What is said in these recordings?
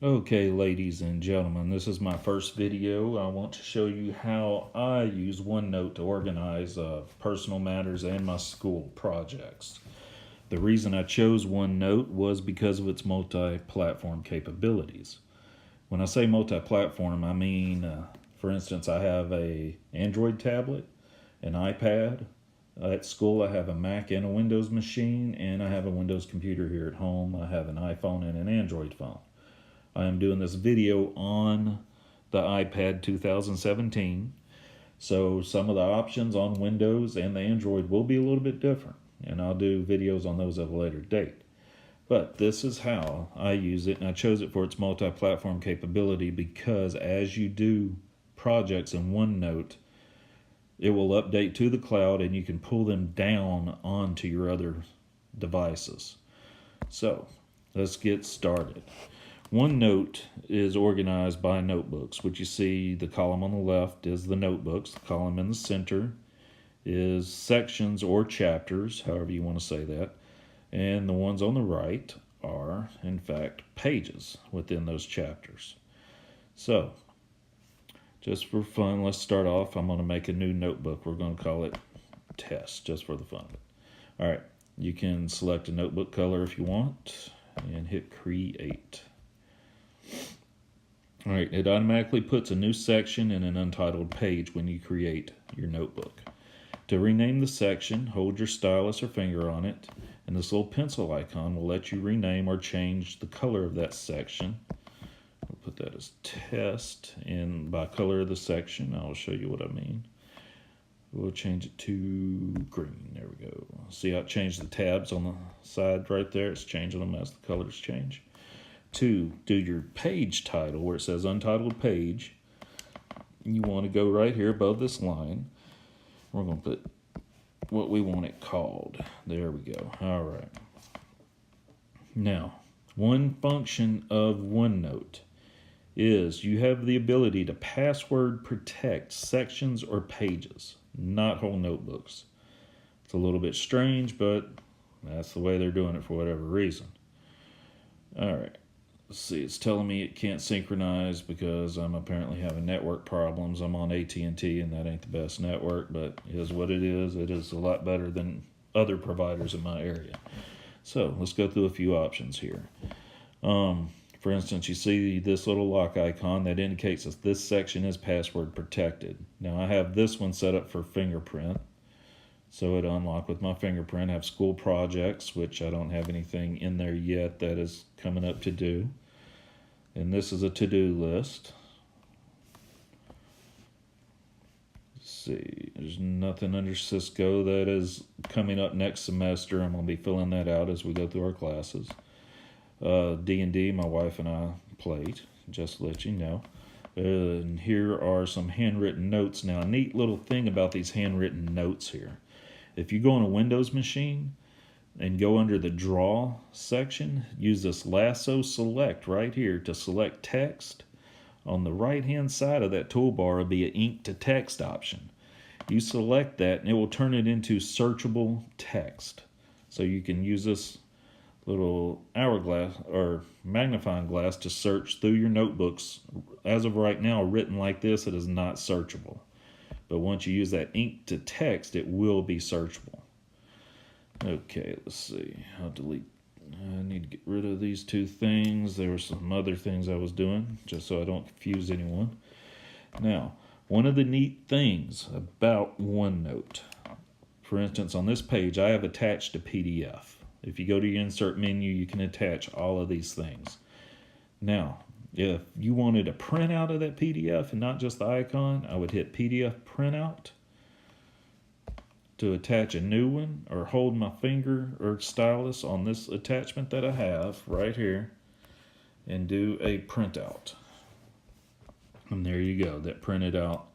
Okay, ladies and gentlemen, this is my first video. I want to show you how I use OneNote to organize personal matters and my school projects. The reason I chose OneNote was because of its multi-platform capabilities. When I say multi-platform, I mean, for instance, I have a Android tablet, an iPad. At school, I have a Mac and a Windows machine, and I have a Windows computer here at home. I have an iPhone and an Android phone. I am doing this video on the iPad 2017, so some of the options on Windows and the Android will be a little bit different, and I'll do videos on those at a later date. But this is how I use it, and I chose it for its multi-platform capability because as you do projects in OneNote, it will update to the cloud and you can pull them down onto your other devices. So let's get started. OneNote is organized by notebooks, which you see the column on the left is the notebooks. The column in the center is sections or chapters, however you want to say that. And the ones on the right are, in fact, pages within those chapters. So, just for fun, let's start off. I'm going to make a new notebook. We're going to call it Test, just for the fun of it. All right, you can select a notebook color if you want and hit Create. All right, it automatically puts a new section in an untitled page when you create your notebook. To rename the section, hold your stylus or finger on it, and this little pencil icon will let you rename or change the color of that section. We'll put that as Test, and by color of the section, I'll show you what I mean. We'll change it to green. There we go. See how it changed the tabs on the side right there? It's changing them as the colors change. To do your page title, where it says Untitled Page, you want to go right here above this line. We're going to put what we want it called. There we go. All right. Now, one function of OneNote is you have the ability to password protect sections or pages, not whole notebooks. It's a little bit strange, but that's the way they're doing it for whatever reason. All right. Let's see, it's telling me it can't synchronize because I'm apparently having network problems. I'm on AT&T and that ain't the best network, but it is what it is. It is a lot better than other providers in my area. So let's go through a few options here. For instance, you see this little lock icon that indicates that this section is password protected. Now I have this one set up for fingerprint, so it'll unlock with my fingerprint. I have school projects, which I don't have anything in there yet that is coming up to do. And this is a to-do list. Let's see, there's nothing under Cisco that is coming up next semester. I'm going to be filling that out as we go through our classes. D&D, my wife and I played, just to let you know. And here are some handwritten notes. Now, a neat little thing about these handwritten notes here. If you go on a Windows machine and go under the Draw section, use this lasso select right here to select text. On the right-hand side of that toolbar will be an ink to text option. You select that and it will turn it into searchable text. So you can use this little hourglass or magnifying glass to search through your notebooks. As of right now, written like this, it is not searchable. But once you use that ink to text, it will be searchable. Okay, let's see. I'll delete. I need to get rid of these two things. There were some other things I was doing, just so I don't confuse anyone. Now, one of the neat things about OneNote, for instance, on this page, I have attached a PDF. If you go to your insert menu, you can attach all of these things. Now, if you wanted a printout of that PDF and not just the icon, I would hit PDF printout to attach a new one, or hold my finger or stylus on this attachment that I have right here and do a printout. And there you go, that printed out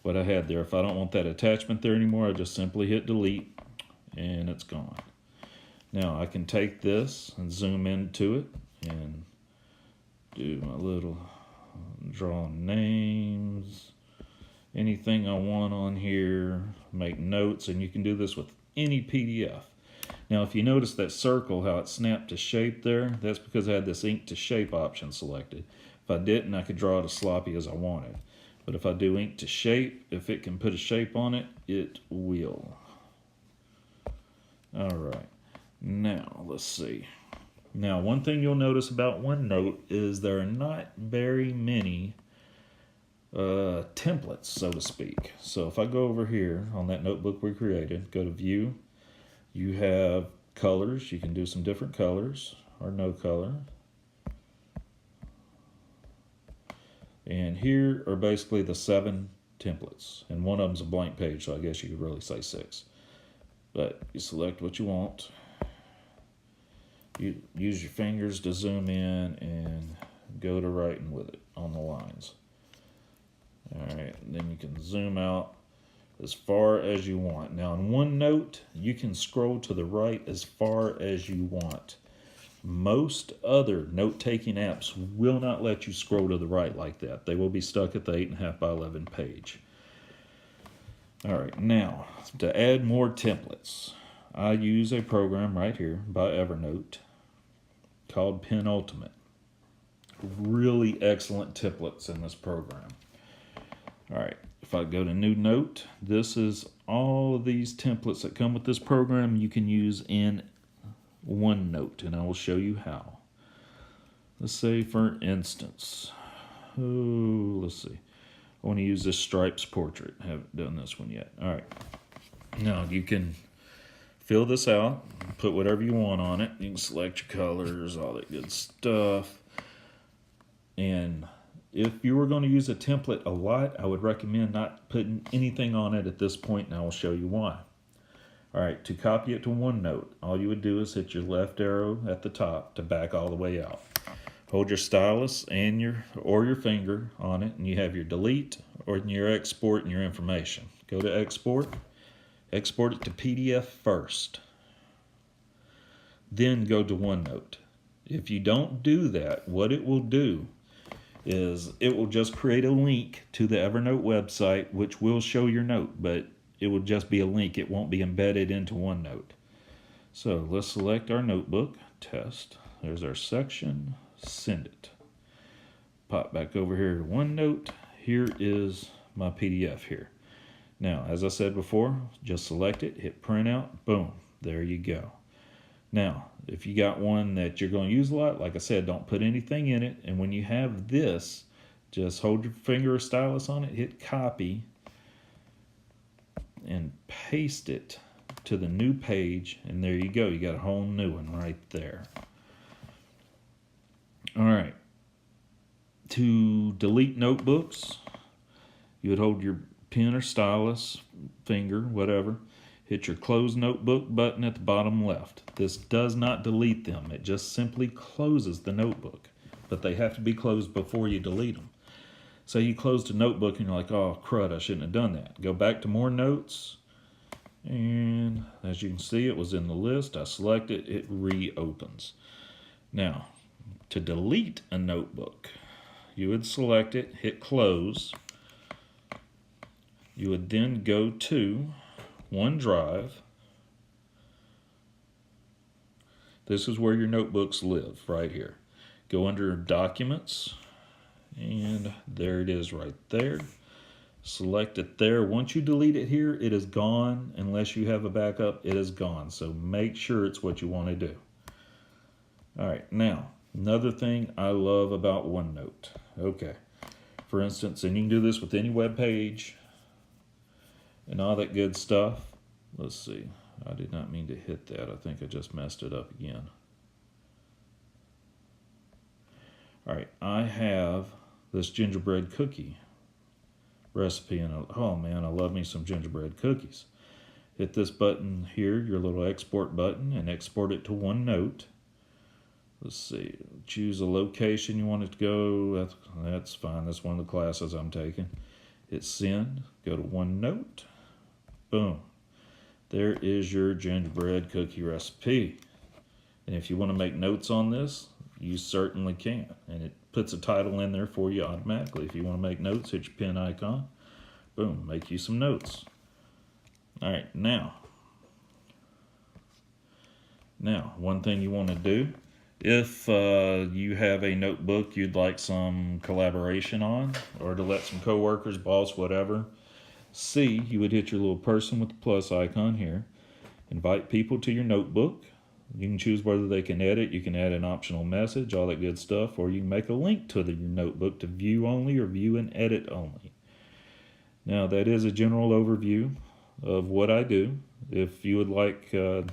what I had there. If I don't want that attachment there anymore, I just simply hit delete and it's gone. Now I can take this and zoom into it and do my little draw names, anything I want on here, make notes, and you can do this with any PDF. Now, if you notice that circle, how it snapped to shape there, that's because I had this ink to shape option selected. If I didn't, I could draw it as sloppy as I wanted. But if I do ink to shape, if it can put a shape on it, it will. All right, now let's see. Now, one thing you'll notice about OneNote is there are not very many templates, so to speak. So if I go over here on that notebook we created, go to View, you have colors. You can do some different colors or no color. And here are basically the 7 templates, and one of them's a blank page, so I guess you could really say 6. But you select what you want. You use your fingers to zoom in and go to writing with it on the lines. Alright, then you can zoom out as far as you want. Now in OneNote, you can scroll to the right as far as you want. Most other note-taking apps will not let you scroll to the right like that. They will be stuck at the 8.5 by 11 page. Alright, now to add more templates, I use a program right here by Evernote called Penultimate. Really excellent templates in this program. Alright, if I go to New Note, this is all of these templates that come with this program you can use in OneNote, and I will show you how. Let's say, for instance, let's see. I want to use this Stripes portrait. I haven't done this one yet. Alright, now you can fill this out, put whatever you want on it. You can select your colors, all that good stuff. And if you were going to use a template a lot, I would recommend not putting anything on it at this point, and I will show you why. Alright, to copy it to OneNote, all you would do is hit your left arrow at the top to back all the way out. Hold your stylus and your finger on it, and you have your delete or your export and your information. Go to export. Export it to PDF first. Then go to OneNote. If you don't do that, what it will do is it will just create a link to the Evernote website, which will show your note, but it will just be a link. It won't be embedded into OneNote. So let's select our notebook, test. There's our section, send it. Pop back over here to OneNote. Here is my PDF here. Now, as I said before, just select it, hit print out, boom, there you go. Now, if you got one that you're going to use a lot, like I said, don't put anything in it. And when you have this, just hold your finger or stylus on it, hit copy, and paste it to the new page. And there you go. You got a whole new one right there. All right. To delete notebooks, you would hold your pen or stylus, finger, whatever. Hit your close notebook button at the bottom left. This does not delete them. It just simply closes the notebook. But they have to be closed before you delete them. Say you closed a notebook and you're like, oh crud, I shouldn't have done that. Go back to more notes. And as you can see, it was in the list. I select it, it reopens. Now, to delete a notebook, you would select it, hit close. You would then go to OneDrive. This is where your notebooks live, right here. Go under Documents, and there it is right there. Select it there. Once you delete it here, it is gone. Unless you have a backup, it is gone. So make sure it's what you want to do. All right, now, another thing I love about OneNote. Okay, for instance, and you can do this with any web page and all that good stuff. Let's see. I did not mean to hit that. I think I just messed it up again. All right, I have this gingerbread cookie recipe, and oh man, I love me some gingerbread cookies. Hit this button here, your little export button, and export it to OneNote. Let's see, choose a location you want it to go. That's fine. That's one of the classes I'm taking. Hit send, go to OneNote. Boom. There is your gingerbread cookie recipe. And if you want to make notes on this, you certainly can. And it puts a title in there for you automatically. If you want to make notes, hit your pen icon. Boom, make you some notes. All right, now, Now, one thing you want to do, if you have a notebook you'd like some collaboration on, or to let some coworkers, boss, whatever, see, you would hit your little person with the plus icon here. Invite people to your notebook. You can choose whether they can edit. You can add an optional message, all that good stuff, or you can make a link to your notebook to view only or view and edit only. Now, that is a general overview of what I do. If you would like